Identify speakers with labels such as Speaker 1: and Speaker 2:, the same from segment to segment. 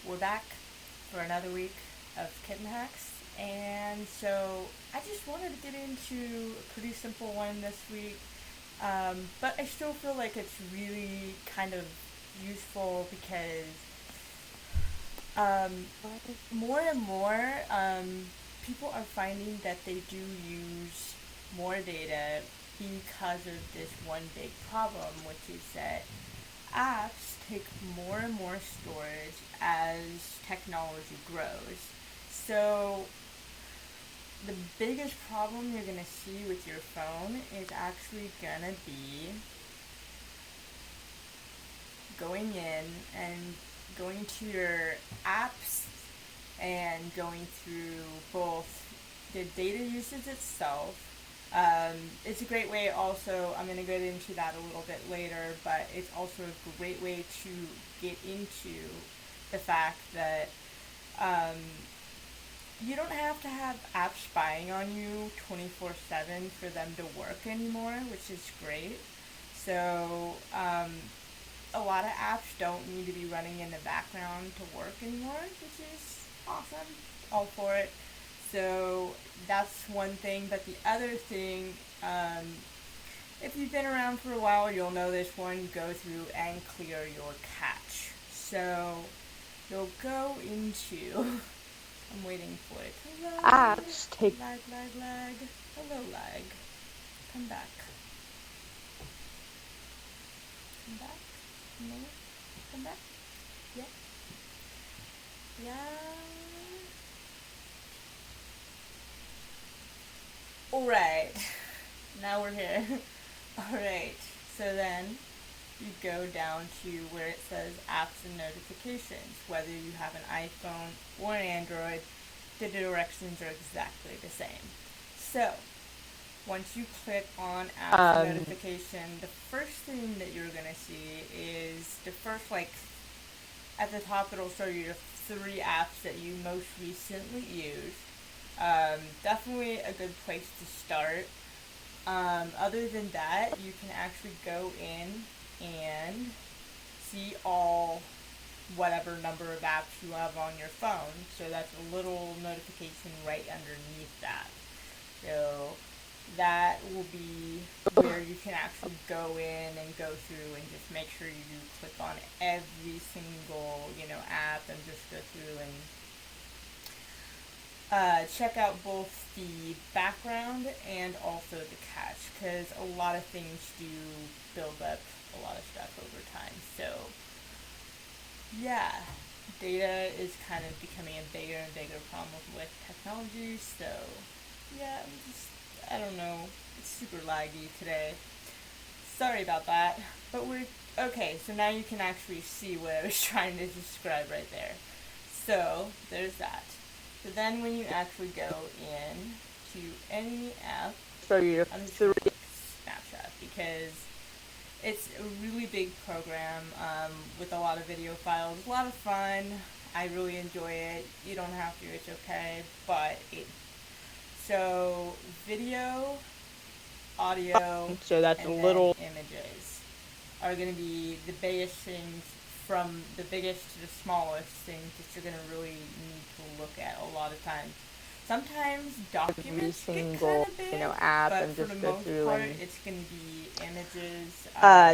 Speaker 1: we're back for another week of kitten hacks, and so I just wanted to get into a pretty simple one this week, but I still feel like it's really kind of useful because um, more and more people are finding that they do use more data because of this one big problem, which is that apps take more and more storage as technology grows. So the biggest problem you're gonna see with your phone is actually gonna be going in and going to your apps and going through both the data usage itself. It's a great way also, I'm going to get into that a little bit later, but it's also a great way to get into the fact that um, you don't have to have apps spying on you 24/7 for them to work anymore, which is great. So, a lot of apps don't need to be running in the background to work anymore, which is awesome. All for it. So that's one thing. But the other thing, if you've been around for a while, you'll know this one. You go through and clear your cache. So you'll go into. I'm waiting for it to load.
Speaker 2: Apps take
Speaker 1: Lag, lag, lag. Hello, lag. Come back. Come back. No. Come back. Yeah. Yeah. Alright. Now we're here. Alright. So then you go down to where it says apps and notifications. Whether you have an iPhone or an Android, the directions are exactly the same. So once you click on apps and notification, the first thing that you're going to see is the first, at the top it'll show you the 3 apps that you most recently used. Definitely a good place to start. Other than that, you can actually go in and see all whatever number of apps you have on your phone. So that's a little notification right underneath that. So that will be where you can actually go in and go through and just make sure you click on every single, app and just go through and check out both the background and also the cache, because a lot of things do build up a lot of stuff over time. So yeah, data is kind of becoming a bigger and bigger problem with technology. So yeah, I don't know, it's super laggy today. Sorry about that, but we're okay. So now you can actually see what I was trying to describe right there. So there's that. So then when you actually go in to any app,
Speaker 2: show you
Speaker 1: I'm just
Speaker 2: 3
Speaker 1: going to click Snapchat because it's a really big program with a lot of video files. A lot of fun. I really enjoy it. You don't have to, it's okay. But so video, audio,
Speaker 2: so that's a
Speaker 1: and
Speaker 2: little
Speaker 1: then images are going to be the biggest things, from the biggest to the smallest things that you're going to really need to look at a lot of times. Sometimes
Speaker 2: every
Speaker 1: documents get
Speaker 2: single
Speaker 1: kind of big,
Speaker 2: app
Speaker 1: but
Speaker 2: and
Speaker 1: for the
Speaker 2: just go
Speaker 1: most
Speaker 2: through
Speaker 1: part,
Speaker 2: and
Speaker 1: it's going to be images,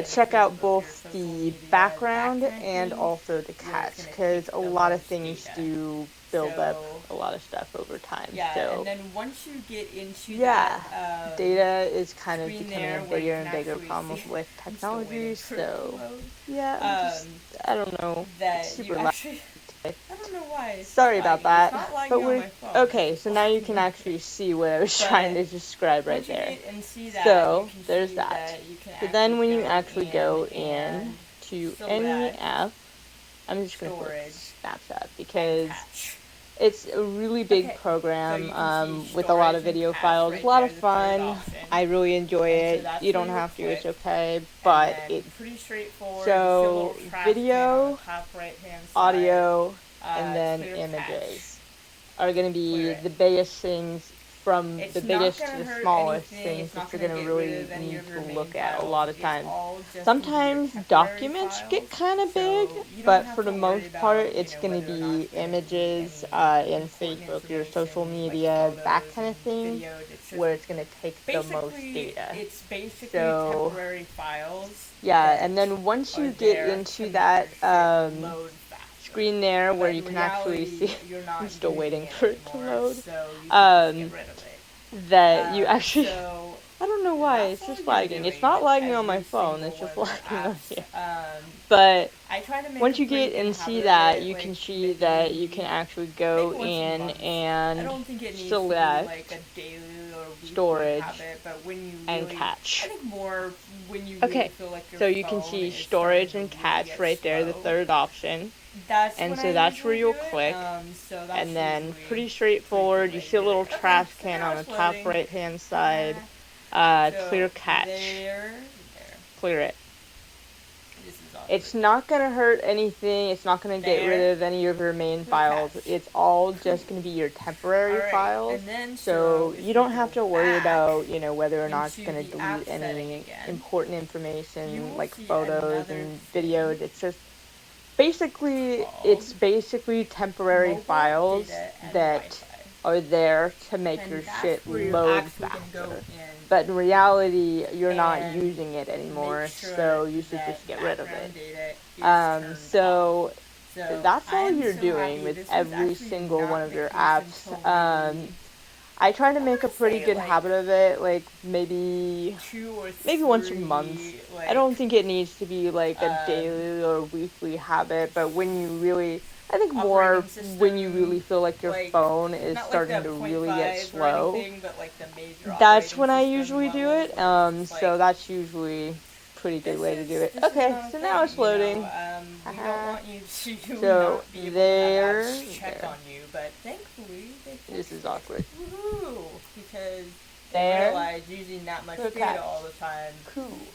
Speaker 2: check out
Speaker 1: Facebook, your
Speaker 2: both
Speaker 1: social
Speaker 2: the
Speaker 1: media, that
Speaker 2: background
Speaker 1: kind of
Speaker 2: and
Speaker 1: thing,
Speaker 2: also the
Speaker 1: where it's
Speaker 2: cache,
Speaker 1: going to take
Speaker 2: because a
Speaker 1: the
Speaker 2: lot of
Speaker 1: most
Speaker 2: things
Speaker 1: data.
Speaker 2: do build up
Speaker 1: So
Speaker 2: a lot of stuff over time.
Speaker 1: yeah,
Speaker 2: So
Speaker 1: and then once you get into
Speaker 2: yeah,
Speaker 1: that
Speaker 2: data is kind of
Speaker 1: screen
Speaker 2: becoming
Speaker 1: there
Speaker 2: a
Speaker 1: where you
Speaker 2: bigger
Speaker 1: can
Speaker 2: and bigger
Speaker 1: actually
Speaker 2: problem
Speaker 1: see,
Speaker 2: with
Speaker 1: I'm still waiting
Speaker 2: technology.
Speaker 1: for it to
Speaker 2: So
Speaker 1: load.
Speaker 2: yeah, I don't know, it's
Speaker 1: That you
Speaker 2: super loud
Speaker 1: actually,
Speaker 2: today.
Speaker 1: I don't know why it's
Speaker 2: Sorry about
Speaker 1: lagging. It's
Speaker 2: that,
Speaker 1: not
Speaker 2: but
Speaker 1: lagging on
Speaker 2: we're
Speaker 1: my phone.
Speaker 2: okay.
Speaker 1: It's
Speaker 2: So
Speaker 1: just
Speaker 2: now you
Speaker 1: lagging
Speaker 2: can
Speaker 1: on
Speaker 2: actually
Speaker 1: here.
Speaker 2: see what I was trying
Speaker 1: But
Speaker 2: to describe right
Speaker 1: once you
Speaker 2: there.
Speaker 1: get and see that, you
Speaker 2: So
Speaker 1: can
Speaker 2: there's
Speaker 1: see
Speaker 2: that.
Speaker 1: that you can
Speaker 2: So
Speaker 1: actually
Speaker 2: then when you
Speaker 1: go
Speaker 2: actually go
Speaker 1: in and
Speaker 2: in to any
Speaker 1: select
Speaker 2: app, I'm just going to click
Speaker 1: storage
Speaker 2: Snapchat
Speaker 1: and
Speaker 2: because
Speaker 1: cache.
Speaker 2: it's a really big
Speaker 1: Okay, so
Speaker 2: program
Speaker 1: you can see
Speaker 2: with a lot of
Speaker 1: storage and
Speaker 2: video
Speaker 1: cache
Speaker 2: files. It's a
Speaker 1: right
Speaker 2: lot of
Speaker 1: there, the third
Speaker 2: fun.
Speaker 1: option.
Speaker 2: I really enjoy
Speaker 1: And so
Speaker 2: it.
Speaker 1: that's
Speaker 2: You
Speaker 1: where
Speaker 2: don't
Speaker 1: you'll
Speaker 2: have to, it's
Speaker 1: click.
Speaker 2: okay,
Speaker 1: And
Speaker 2: but
Speaker 1: then
Speaker 2: it's
Speaker 1: pretty straightforward. You see a little
Speaker 2: so
Speaker 1: trash can on the
Speaker 2: video,
Speaker 1: top right hand side.
Speaker 2: audio, and then
Speaker 1: Clear cache.
Speaker 2: images are going to be
Speaker 1: Clear it.
Speaker 2: the biggest things from
Speaker 1: It's
Speaker 2: the
Speaker 1: not
Speaker 2: biggest
Speaker 1: gonna
Speaker 2: to the
Speaker 1: hurt
Speaker 2: smallest
Speaker 1: anything.
Speaker 2: things
Speaker 1: It's not
Speaker 2: that you're
Speaker 1: gonna
Speaker 2: going
Speaker 1: get
Speaker 2: to
Speaker 1: rid
Speaker 2: really
Speaker 1: of any
Speaker 2: need
Speaker 1: of your
Speaker 2: to
Speaker 1: main
Speaker 2: look at a
Speaker 1: files.
Speaker 2: lot of
Speaker 1: It's
Speaker 2: times.
Speaker 1: all just gonna be your
Speaker 2: Sometimes
Speaker 1: temporary
Speaker 2: documents
Speaker 1: files.
Speaker 2: get kind of
Speaker 1: So
Speaker 2: big,
Speaker 1: you don't
Speaker 2: but
Speaker 1: have
Speaker 2: for
Speaker 1: to
Speaker 2: the
Speaker 1: worry
Speaker 2: most part,
Speaker 1: about,
Speaker 2: it's going to
Speaker 1: whether or not
Speaker 2: be
Speaker 1: it's gonna be
Speaker 2: images
Speaker 1: any
Speaker 2: in
Speaker 1: important
Speaker 2: Facebook, your social
Speaker 1: information like
Speaker 2: media, that
Speaker 1: photos
Speaker 2: kind of
Speaker 1: and
Speaker 2: thing,
Speaker 1: videos. It's just
Speaker 2: where it's going to take the most
Speaker 1: basically
Speaker 2: data.
Speaker 1: it's basically
Speaker 2: So,
Speaker 1: temporary files
Speaker 2: yeah,
Speaker 1: that
Speaker 2: and then once
Speaker 1: are
Speaker 2: you get
Speaker 1: there to
Speaker 2: into
Speaker 1: make
Speaker 2: that
Speaker 1: your shit load faster.
Speaker 2: screen there where
Speaker 1: But
Speaker 2: you
Speaker 1: in
Speaker 2: can actually
Speaker 1: reality,
Speaker 2: see,
Speaker 1: you're not
Speaker 2: I'm still
Speaker 1: using
Speaker 2: waiting
Speaker 1: it
Speaker 2: for it to
Speaker 1: anymore,
Speaker 2: load,
Speaker 1: so you should just get rid of it.
Speaker 2: that you actually,
Speaker 1: So
Speaker 2: I don't know why,
Speaker 1: that's
Speaker 2: it's
Speaker 1: all
Speaker 2: just
Speaker 1: you're
Speaker 2: lagging.
Speaker 1: doing
Speaker 2: It's not
Speaker 1: with
Speaker 2: lagging on my
Speaker 1: every
Speaker 2: phone,
Speaker 1: single
Speaker 2: it's just
Speaker 1: one of your
Speaker 2: lagging on here.
Speaker 1: apps.
Speaker 2: But
Speaker 1: I try to make
Speaker 2: once
Speaker 1: a
Speaker 2: you
Speaker 1: pretty
Speaker 2: get
Speaker 1: good
Speaker 2: and
Speaker 1: habit
Speaker 2: see
Speaker 1: of
Speaker 2: that,
Speaker 1: it,
Speaker 2: you
Speaker 1: like
Speaker 2: can see that you can
Speaker 1: maybe
Speaker 2: actually go
Speaker 1: once a
Speaker 2: in
Speaker 1: month. I
Speaker 2: and
Speaker 1: don't think it needs to be
Speaker 2: select
Speaker 1: like a daily or weekly
Speaker 2: storage
Speaker 1: habit, but when you
Speaker 2: and
Speaker 1: really,
Speaker 2: catch.
Speaker 1: I think more when you really
Speaker 2: Okay,
Speaker 1: feel like your
Speaker 2: so you can
Speaker 1: phone
Speaker 2: see
Speaker 1: is starting
Speaker 2: storage
Speaker 1: to
Speaker 2: and
Speaker 1: really
Speaker 2: catch
Speaker 1: get
Speaker 2: right there, the
Speaker 1: slow.
Speaker 2: third option.
Speaker 1: That's
Speaker 2: And
Speaker 1: when
Speaker 2: so
Speaker 1: I
Speaker 2: that's where
Speaker 1: usually do
Speaker 2: you'll
Speaker 1: it.
Speaker 2: click.
Speaker 1: So that's
Speaker 2: And then
Speaker 1: usually
Speaker 2: pretty
Speaker 1: good
Speaker 2: straightforward, you
Speaker 1: way to
Speaker 2: see a
Speaker 1: do
Speaker 2: little
Speaker 1: it. Okay,
Speaker 2: trash
Speaker 1: so
Speaker 2: can
Speaker 1: now
Speaker 2: on the
Speaker 1: it's
Speaker 2: top
Speaker 1: loading.
Speaker 2: right hand side.
Speaker 1: So
Speaker 2: Clear catch.
Speaker 1: there.
Speaker 2: Clear it.
Speaker 1: This is awkward.
Speaker 2: It's not going to hurt anything. It's not going to get rid of any of your main files.
Speaker 1: Catch.
Speaker 2: It's all just going to be your temporary
Speaker 1: Alright,
Speaker 2: files.
Speaker 1: and then
Speaker 2: So
Speaker 1: if
Speaker 2: you don't have to worry
Speaker 1: go
Speaker 2: about, whether or not it's
Speaker 1: into
Speaker 2: going to
Speaker 1: the app
Speaker 2: delete
Speaker 1: setting
Speaker 2: any
Speaker 1: again,
Speaker 2: important
Speaker 1: you
Speaker 2: information
Speaker 1: will
Speaker 2: like
Speaker 1: see
Speaker 2: photos
Speaker 1: another
Speaker 2: and
Speaker 1: thing
Speaker 2: videos. It's just basically, it's
Speaker 1: called
Speaker 2: basically temporary
Speaker 1: mobile
Speaker 2: files
Speaker 1: data and
Speaker 2: that
Speaker 1: Wi-Fi.
Speaker 2: are there to make
Speaker 1: And
Speaker 2: your
Speaker 1: that's
Speaker 2: shit
Speaker 1: where you're
Speaker 2: load
Speaker 1: actually going to go
Speaker 2: faster.
Speaker 1: in
Speaker 2: But in reality, you're not
Speaker 1: and
Speaker 2: using it
Speaker 1: make
Speaker 2: anymore,
Speaker 1: sure
Speaker 2: so you should
Speaker 1: that
Speaker 2: just get rid of it.
Speaker 1: background data is turned
Speaker 2: So
Speaker 1: off. So
Speaker 2: that's all
Speaker 1: I'm
Speaker 2: you're
Speaker 1: so
Speaker 2: doing
Speaker 1: happy
Speaker 2: with
Speaker 1: this was
Speaker 2: every
Speaker 1: actually
Speaker 2: single one
Speaker 1: not
Speaker 2: of
Speaker 1: the
Speaker 2: your
Speaker 1: case
Speaker 2: apps.
Speaker 1: until maybe
Speaker 2: I try to
Speaker 1: I
Speaker 2: make a
Speaker 1: wanna
Speaker 2: pretty
Speaker 1: say
Speaker 2: good
Speaker 1: like
Speaker 2: habit of it, like maybe
Speaker 1: 2 or
Speaker 2: once a
Speaker 1: 3
Speaker 2: month. I
Speaker 1: like
Speaker 2: don't think it needs to be like a
Speaker 1: um,
Speaker 2: daily or weekly habit, but when you really, I think more
Speaker 1: operating system,
Speaker 2: when you really feel like your
Speaker 1: like
Speaker 2: phone is
Speaker 1: not like
Speaker 2: starting
Speaker 1: the
Speaker 2: to
Speaker 1: point
Speaker 2: really get
Speaker 1: 5 or
Speaker 2: slow,
Speaker 1: anything, but like the major
Speaker 2: that's
Speaker 1: operating
Speaker 2: when I
Speaker 1: system
Speaker 2: usually do
Speaker 1: levels
Speaker 2: it.
Speaker 1: where it's just
Speaker 2: So
Speaker 1: like
Speaker 2: that's usually a pretty good way to do it.
Speaker 1: this
Speaker 2: Okay,
Speaker 1: is not a
Speaker 2: so now
Speaker 1: thing,
Speaker 2: it's loading.
Speaker 1: we don't want you to
Speaker 2: So
Speaker 1: not be able to
Speaker 2: there,
Speaker 1: have apps check
Speaker 2: there.
Speaker 1: on you, but thankfully they
Speaker 2: This is
Speaker 1: fixed it.
Speaker 2: awkward.
Speaker 1: Woohoo! Because they
Speaker 2: There.
Speaker 1: realize using that much
Speaker 2: Look
Speaker 1: data
Speaker 2: at.
Speaker 1: all the time
Speaker 2: Cool.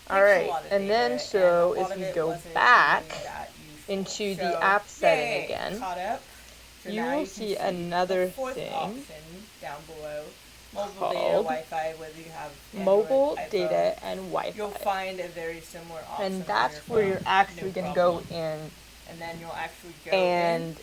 Speaker 1: takes a
Speaker 2: Alright,
Speaker 1: lot of
Speaker 2: and
Speaker 1: data,
Speaker 2: then
Speaker 1: and
Speaker 2: so
Speaker 1: a lot
Speaker 2: if
Speaker 1: of
Speaker 2: you
Speaker 1: it
Speaker 2: go
Speaker 1: wasn't
Speaker 2: back
Speaker 1: really that useful.
Speaker 2: into
Speaker 1: So,
Speaker 2: the app setting
Speaker 1: yay,
Speaker 2: again,
Speaker 1: caught up. So
Speaker 2: you
Speaker 1: now
Speaker 2: will
Speaker 1: you can
Speaker 2: see
Speaker 1: the
Speaker 2: another
Speaker 1: fourth
Speaker 2: thing
Speaker 1: option down below. Mobile data,
Speaker 2: called
Speaker 1: Wi-Fi, whether you have Android,
Speaker 2: mobile
Speaker 1: iPhone,
Speaker 2: data and
Speaker 1: you'll
Speaker 2: Wi-Fi.
Speaker 1: find a very similar option
Speaker 2: And
Speaker 1: on
Speaker 2: that's
Speaker 1: your
Speaker 2: where
Speaker 1: phone,
Speaker 2: you're actually
Speaker 1: no
Speaker 2: going to go
Speaker 1: problem.
Speaker 2: in
Speaker 1: And then you'll actually go
Speaker 2: and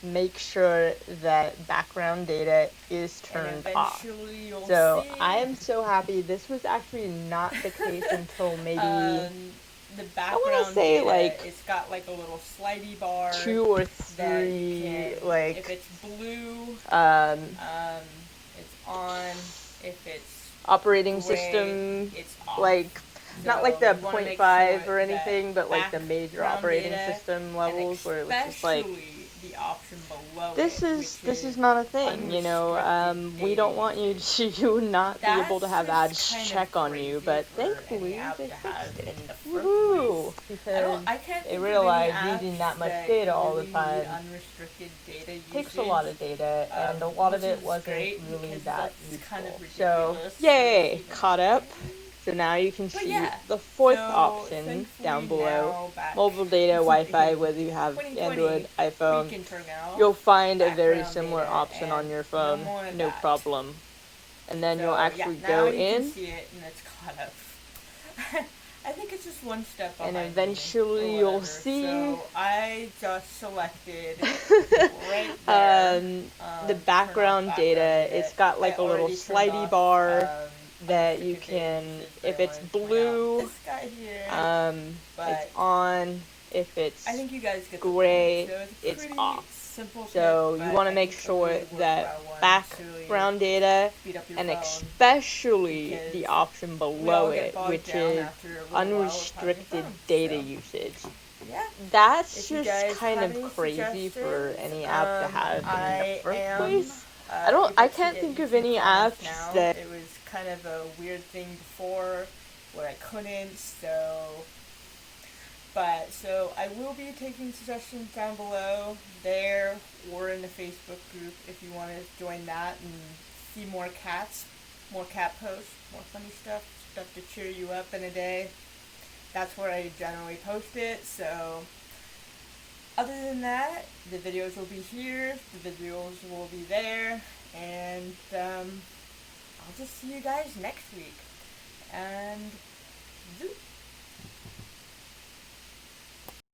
Speaker 2: make sure that background data is
Speaker 1: and
Speaker 2: turned off.
Speaker 1: eventually you'll
Speaker 2: So
Speaker 1: see
Speaker 2: I am so happy. This was actually not the case until maybe
Speaker 1: the background
Speaker 2: I want to say
Speaker 1: data,
Speaker 2: like
Speaker 1: it's got like a little slidey bar
Speaker 2: 2 or
Speaker 1: that
Speaker 2: 3
Speaker 1: you can,
Speaker 2: like
Speaker 1: if it's blue, it's on. If it's
Speaker 2: operating
Speaker 1: gray,
Speaker 2: system,
Speaker 1: it's off.
Speaker 2: like
Speaker 1: So
Speaker 2: not like the
Speaker 1: you wanna make
Speaker 2: 0.5
Speaker 1: sure
Speaker 2: or
Speaker 1: that
Speaker 2: anything, but like the major
Speaker 1: background
Speaker 2: operating
Speaker 1: data,
Speaker 2: system levels where it was just like
Speaker 1: especially the option below
Speaker 2: this
Speaker 1: it,
Speaker 2: is
Speaker 1: which
Speaker 2: not a thing, we
Speaker 1: unrestricted
Speaker 2: don't
Speaker 1: data
Speaker 2: want you
Speaker 1: usage.
Speaker 2: to not be able to
Speaker 1: That's
Speaker 2: have
Speaker 1: just
Speaker 2: ads
Speaker 1: kind of
Speaker 2: check on you,
Speaker 1: crazy
Speaker 2: but
Speaker 1: for any
Speaker 2: thankfully
Speaker 1: app
Speaker 2: they
Speaker 1: to have
Speaker 2: fixed it.
Speaker 1: in the first
Speaker 2: Woohoo!
Speaker 1: place.
Speaker 2: Because
Speaker 1: I can't
Speaker 2: they
Speaker 1: think of
Speaker 2: realized
Speaker 1: any
Speaker 2: using that
Speaker 1: apps
Speaker 2: much
Speaker 1: that
Speaker 2: data
Speaker 1: you
Speaker 2: all the
Speaker 1: really
Speaker 2: time
Speaker 1: need unrestricted data usage.
Speaker 2: takes a lot of data, and a lot of
Speaker 1: Which
Speaker 2: it
Speaker 1: is
Speaker 2: wasn't
Speaker 1: great
Speaker 2: really
Speaker 1: because
Speaker 2: that
Speaker 1: that's kind
Speaker 2: useful.
Speaker 1: of
Speaker 2: So,
Speaker 1: ridiculous.
Speaker 2: yay! Caught up. So now you can
Speaker 1: But
Speaker 2: see
Speaker 1: yeah,
Speaker 2: the fourth
Speaker 1: so
Speaker 2: option
Speaker 1: thankfully
Speaker 2: down below.
Speaker 1: now back
Speaker 2: Mobile data, Wi-Fi,
Speaker 1: in
Speaker 2: whether you have
Speaker 1: 2020,
Speaker 2: Android,
Speaker 1: we
Speaker 2: iPhone.
Speaker 1: can turn out
Speaker 2: You'll find a very
Speaker 1: background
Speaker 2: similar
Speaker 1: data
Speaker 2: option on
Speaker 1: and
Speaker 2: your phone,
Speaker 1: no more of
Speaker 2: no
Speaker 1: that.
Speaker 2: problem. And then
Speaker 1: So,
Speaker 2: you'll actually
Speaker 1: yeah,
Speaker 2: go
Speaker 1: now you
Speaker 2: in,
Speaker 1: can see it and it's caught up. I think it's just one step behind
Speaker 2: and
Speaker 1: me,
Speaker 2: eventually
Speaker 1: or
Speaker 2: you'll
Speaker 1: whatever.
Speaker 2: see
Speaker 1: So I just selected right there,
Speaker 2: the background data. It's got like a little slidey bar that you can, if it's blue,
Speaker 1: this guy here,
Speaker 2: it's on. If it's
Speaker 1: I think you guys get
Speaker 2: gray,
Speaker 1: the point. So
Speaker 2: it's
Speaker 1: pretty
Speaker 2: off.
Speaker 1: simple
Speaker 2: So
Speaker 1: tip,
Speaker 2: you
Speaker 1: but
Speaker 2: want to
Speaker 1: I
Speaker 2: make
Speaker 1: think
Speaker 2: sure
Speaker 1: a really
Speaker 2: that
Speaker 1: worthwhile one
Speaker 2: background
Speaker 1: to
Speaker 2: data
Speaker 1: speed up your
Speaker 2: and
Speaker 1: phone,
Speaker 2: especially
Speaker 1: because
Speaker 2: the option
Speaker 1: we
Speaker 2: below
Speaker 1: all get
Speaker 2: it,
Speaker 1: bogged
Speaker 2: which
Speaker 1: down
Speaker 2: is
Speaker 1: after a little while of having
Speaker 2: unrestricted
Speaker 1: phones,
Speaker 2: data
Speaker 1: so,
Speaker 2: usage.
Speaker 1: yeah.
Speaker 2: That's
Speaker 1: If you
Speaker 2: just
Speaker 1: guys
Speaker 2: kind
Speaker 1: have
Speaker 2: of
Speaker 1: any
Speaker 2: crazy for
Speaker 1: suggestions,
Speaker 2: any app to have in the
Speaker 1: I
Speaker 2: first
Speaker 1: am
Speaker 2: place.
Speaker 1: able
Speaker 2: I
Speaker 1: to
Speaker 2: can't
Speaker 1: get
Speaker 2: think of
Speaker 1: YouTube
Speaker 2: any
Speaker 1: comments
Speaker 2: apps
Speaker 1: now.
Speaker 2: that
Speaker 1: It was kind of a weird thing before where I couldn't, so I will be taking suggestions down below there or in the Facebook group if you want to join that and see more cat posts, more funny stuff to cheer you up in a day. That's where I generally post it, so other than that, the videos will be here, the videos will be there, And I'll just see you guys next week. And zoop.